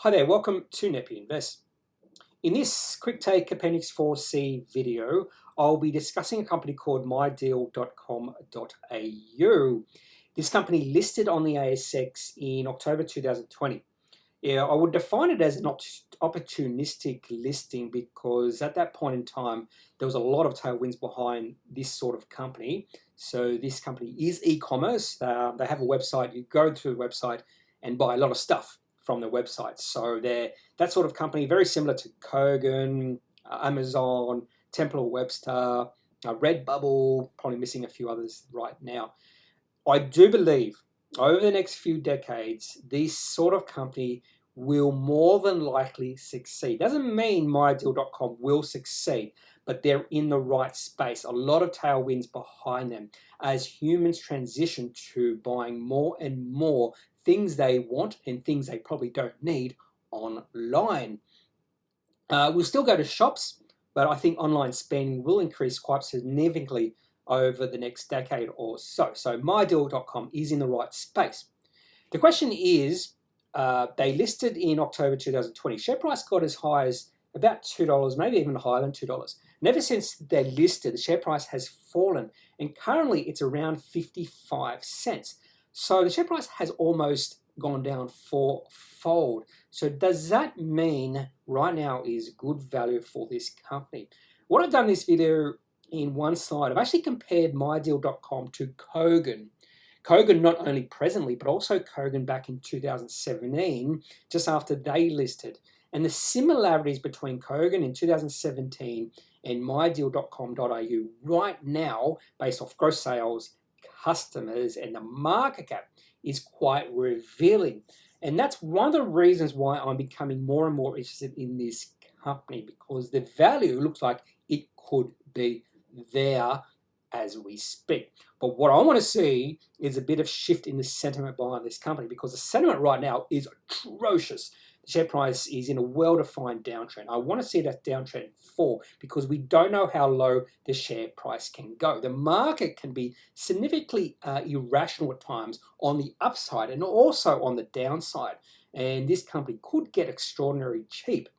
Hi there, welcome to kneppyinvests. In this quick take Appendix 4C video, I'll be discussing a company called mydeal.com.au. This company listed on the ASX in October 2020. I would define it as an opportunistic listing because at that point in time, there was a lot of tailwinds behind this sort of company. So this company is e-commerce. They have a website. You go to the website and buy a lot of stuff from the website. So they're that sort of company, very similar to Kogan, Amazon, Temple Webster, Redbubble, probably missing a few others right now. I do believe over the next few decades, this sort of company will more than likely succeed. Doesn't mean mydeal.com will succeed, but they're in the right space. A lot of tailwinds behind them as humans transition to buying more and more things they want and things they probably don't need online. We'll still go to shops, but I think online spending will increase quite significantly over the next decade or so. So mydeal.com is in the right space. The question is, they listed in October 2020. Share price got as high as about $2, maybe even higher than $2. And ever since they listed, the share price has fallen, and currently it's around 55 cents. So the share price has almost gone down fourfold. So does that mean right now is good value for this company? What I've done in this video in one slide, I've actually compared mydeal.com to Kogan. Kogan not only presently, but also Kogan back in 2017, just after they listed. And the similarities between Kogan in 2017 and mydeal.com.au right now, based off gross sales, customers, and the market cap, is quite revealing. And that's one of the reasons why I'm becoming more and more interested in this company, because the value looks like it could be there as we speak. But what I want to see is a bit of shift in the sentiment behind this company, because the sentiment right now is atrocious. The share price is in a well-defined downtrend. I want to see that downtrend fall because we don't know how low the share price can go. The market can be significantly irrational at times on the upside and also on the downside. And this company could get extraordinarily cheap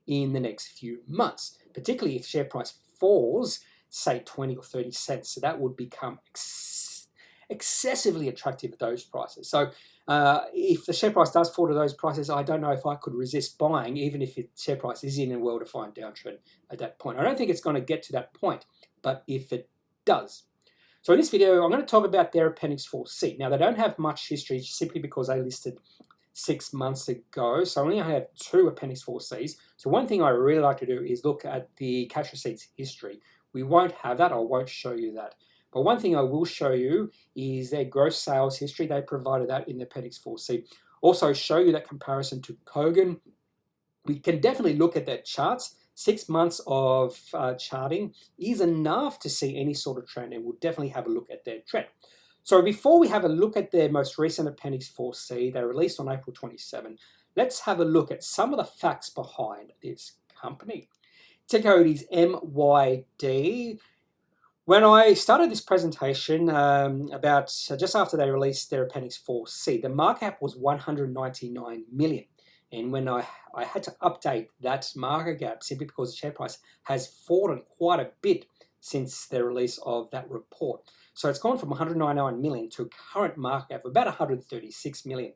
in the next few months, particularly if share price falls, say 20 or 30 cents. So that would become excessively attractive at those prices. So if the share price does fall to those prices, I don't know if I could resist buying, even if the share price is in a well-defined downtrend at that point. I don't think it's going to get to that point, but if it does. So in this video, I'm going to talk about their Appendix 4C. Now, they don't have much history simply because they listed 6 months ago. So I only have 2 Appendix 4Cs. So one thing I really like to do is look at the cash receipts history. We won't have that. I won't show you that. But one thing I will show you is their gross sales history. They provided that in the Appendix 4C. Also show you that comparison to Kogan. We can definitely look at their charts. 6 months of charting is enough to see any sort of trend, and we'll definitely have a look at their trend. So before we have a look at their most recent Appendix 4C, they released on April 27, let's have a look at some of the facts behind this company. Ticker code is MYD. When I started this presentation about just after they released their Appendix 4C, the market cap was 199 million. And when I had to update that market cap simply because the share price has fallen quite a bit since the release of that report. So it's gone from 199 million to a current market cap of about 136 million.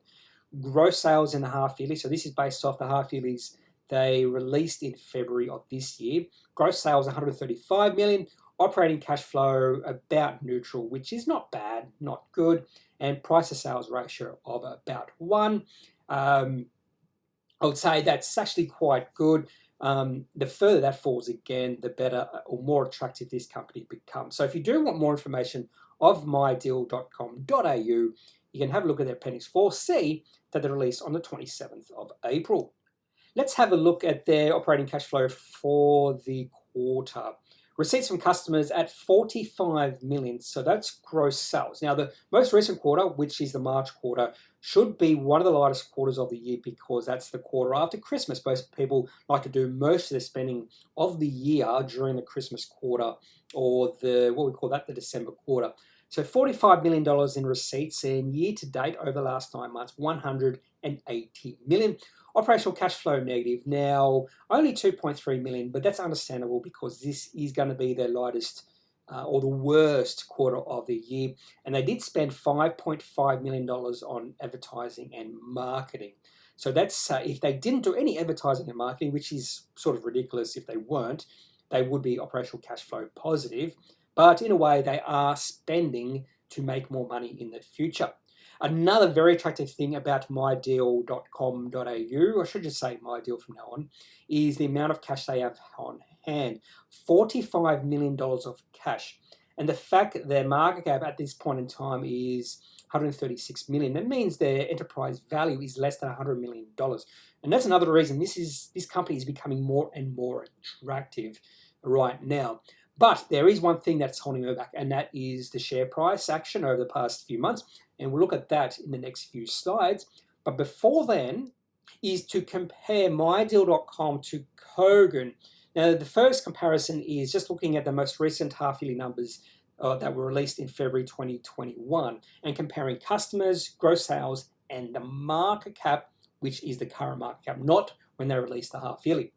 Gross sales in the half yearly, so this is based off the half yearlies they released in February of this year. Gross sales 135 million. Operating cash flow about neutral, which is not bad, not good, and price to sales ratio of about 1. I would say that's actually quite good. The further that falls again, the better or more attractive this company becomes. So if you do want more information of mydeal.com.au, you can have a look at their Appendix 4C that they released on the 27th of April. Let's have a look at their operating cash flow for the quarter. Receipts from customers at 45 million, so that's gross sales. Now, the most recent quarter, which is the March quarter, should be one of the lightest quarters of the year because that's the quarter after Christmas. Most people like to do most of their spending of the year during the Christmas quarter, or what we call that, the December quarter. So $45 million in receipts, and year to date over the last 9 months, 180 million. Operational cash flow negative. Now, only 2.3 million, but that's understandable because this is going to be their lightest or the worst quarter of the year. And they did spend $5.5 million on advertising and marketing. So that's if they didn't do any advertising and marketing, which is sort of ridiculous if they weren't, they would be operational cash flow positive. But in a way, they are spending to make more money in the future. Another very attractive thing about mydeal.com.au, I should just say mydeal from now on, is the amount of cash they have on hand. $45 million of cash. And the fact that their market cap at this point in time is $136 million. That means their enterprise value is less than $100 million. And that's another reason this company is becoming more and more attractive right now. But there is one thing that's holding her back, and that is the share price action over the past few months. And we'll look at that in the next few slides. But before then is to compare mydeal.com to Kogan. Now, the first comparison is just looking at the most recent half-yearly numbers that were released in February 2021 and comparing customers, gross sales, and the market cap, which is the current market cap, not when they released the half-yearly.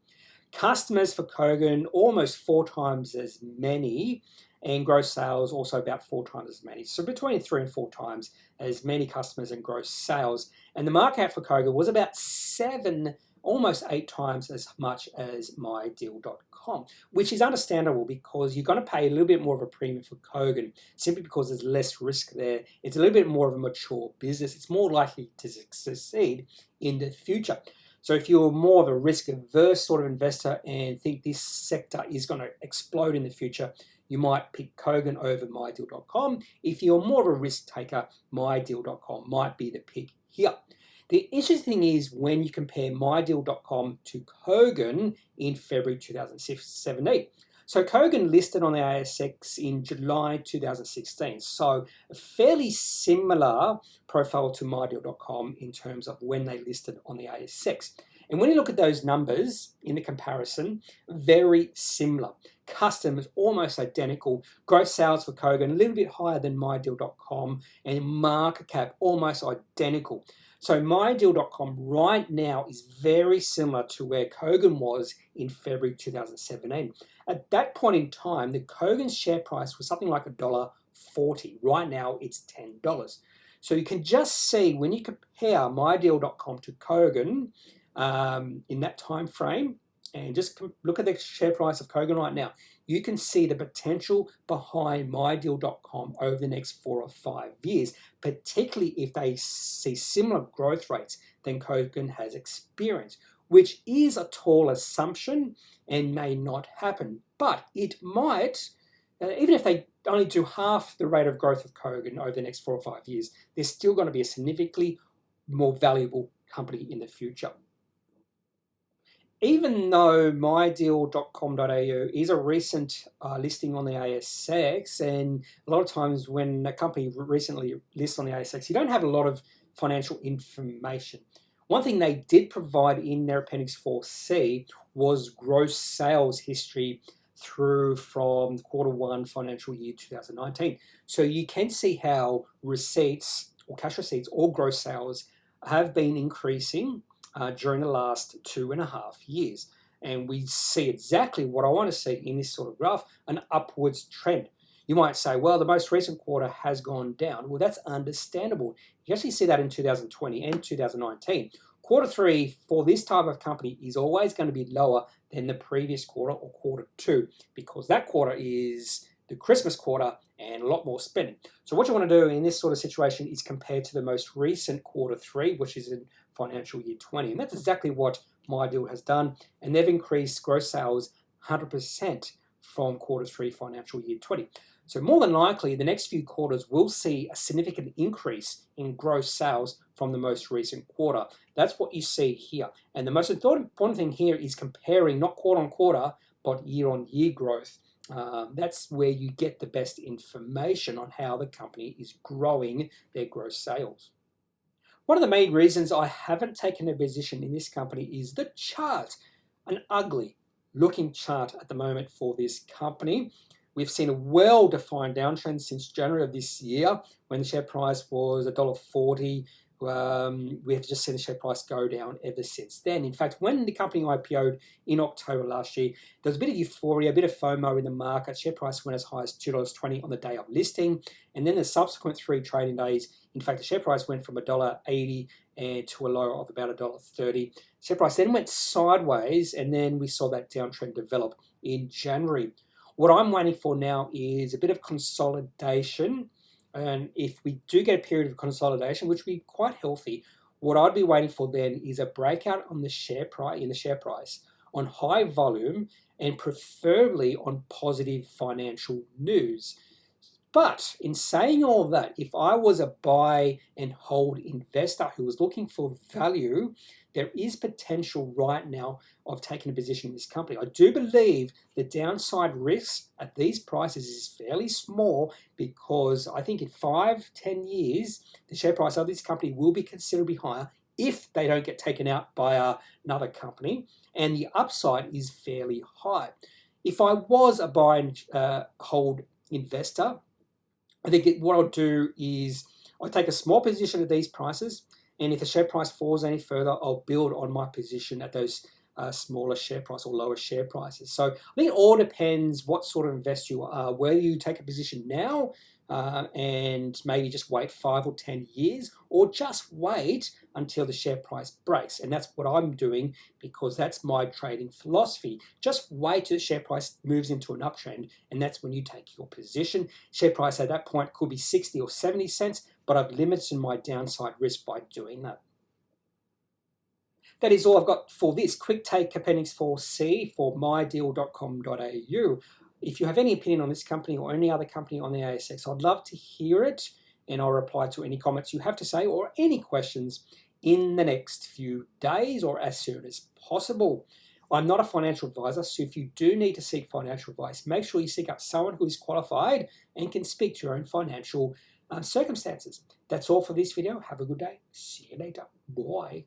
Customers for Kogan, almost 4 times as many, and gross sales also about 4 times as many. So between 3 and 4 times as many customers and gross sales. And the market cap for Kogan was about 7, almost 8 times as much as mydeal.com, which is understandable because you're going to pay a little bit more of a premium for Kogan simply because there's less risk there. It's a little bit more of a mature business. It's more likely to succeed in the future. So if you're more of a risk-averse sort of investor and think this sector is going to explode in the future, you might pick Kogan over mydeal.com. If you're more of a risk taker, mydeal.com might be the pick here. The interesting thing is when you compare mydeal.com to Kogan in February 2017. So Kogan listed on the ASX in July 2016. So a fairly similar profile to mydeal.com in terms of when they listed on the ASX. And when you look at those numbers in the comparison, very similar. Customers almost identical. Gross sales for Kogan a little bit higher than mydeal.com, and market cap almost identical. So mydeal.com right now is very similar to where Kogan was in February 2017. At that point in time, the Kogan share price was something like $1.40. Right now, it's $10. So you can just see when you compare mydeal.com to Kogan in that time frame, and just look at the share price of Kogan right now, you can see the potential behind mydeal.com over the next 4 or 5 years, particularly if they see similar growth rates than Kogan has experienced, which is a tall assumption and may not happen. But it might, even if they only do half the rate of growth of Kogan over the next 4 or 5 years, they're still going to be a significantly more valuable company in the future. Even though mydeal.com.au is a recent listing on the ASX, and a lot of times when a company recently lists on the ASX, you don't have a lot of financial information. One thing they did provide in their Appendix 4C was gross sales history through from Q1 financial year 2019. So you can see how receipts or cash receipts or gross sales have been increasing during the last 2.5 years. And we see exactly what I want to see in this sort of graph, an upwards trend. You might say, well, the most recent quarter has gone down. Well, that's understandable. You actually see that in 2020 and 2019. Q3 for this type of company is always going to be lower than the previous quarter or Q2 because that quarter is the Christmas quarter and a lot more spending. So what you want to do in this sort of situation is compare to the most recent Q3, which is in financial year 20. And that's exactly what MyDeal has done. And they've increased gross sales 100% from Q3 financial year 20. So more than likely, the next few quarters will see a significant increase in gross sales from the most recent quarter. That's what you see here. And the most important thing here is comparing not quarter on quarter, but year on year growth. That's where you get the best information on how the company is growing their gross sales. One of the main reasons I haven't taken a position in this company is the chart. An ugly looking chart at the moment for this company. We've seen a well-defined downtrend since January of this year when the share price was $1.40 We have just seen the share price go down ever since then. In fact, when the company IPO'd in October last year, there was a bit of euphoria, a bit of FOMO in the market. Share price went as high as $2.20 on the day of listing. And then the subsequent 3 trading days, in fact, the share price went from $1.80 to a low of about $1.30. Share price then went sideways, and then we saw that downtrend develop in January. What I'm waiting for now is a bit of consolidation. And if we do get a period of consolidation, which would be quite healthy, what I'd be waiting for then is a breakout on the share price on high volume and preferably on positive financial news. But in saying all that, if I was a buy and hold investor who was looking for value, there is potential right now of taking a position in this company. I do believe the downside risk at these prices is fairly small, because I think in 5-10 years, the share price of this company will be considerably higher if they don't get taken out by another company, and the upside is fairly high. If I was a buy and hold investor, I think what I'll do is I'll take a small position at these prices, and if the share price falls any further, I'll build on my position at those smaller share price or lower share prices. So I think it all depends what sort of investor you are, whether you take a position now and maybe just wait 5 or 10 years, or just wait until the share price breaks. And that's what I'm doing, because that's my trading philosophy. Just wait till the share price moves into an uptrend, and that's when you take your position. Share price at that point could be 60 or 70 cents, but I've limited my downside risk by doing that. That is all I've got for this quick take Appendix 4C for mydeal.com.au. If you have any opinion on this company or any other company on the ASX, I'd love to hear it, and I'll reply to any comments you have to say or any questions in the next few days or as soon as possible. I'm not a financial advisor, so if you do need to seek financial advice, make sure you seek out someone who is qualified and can speak to your own financial circumstances. That's all for this video. Have a good day. See you later. Bye.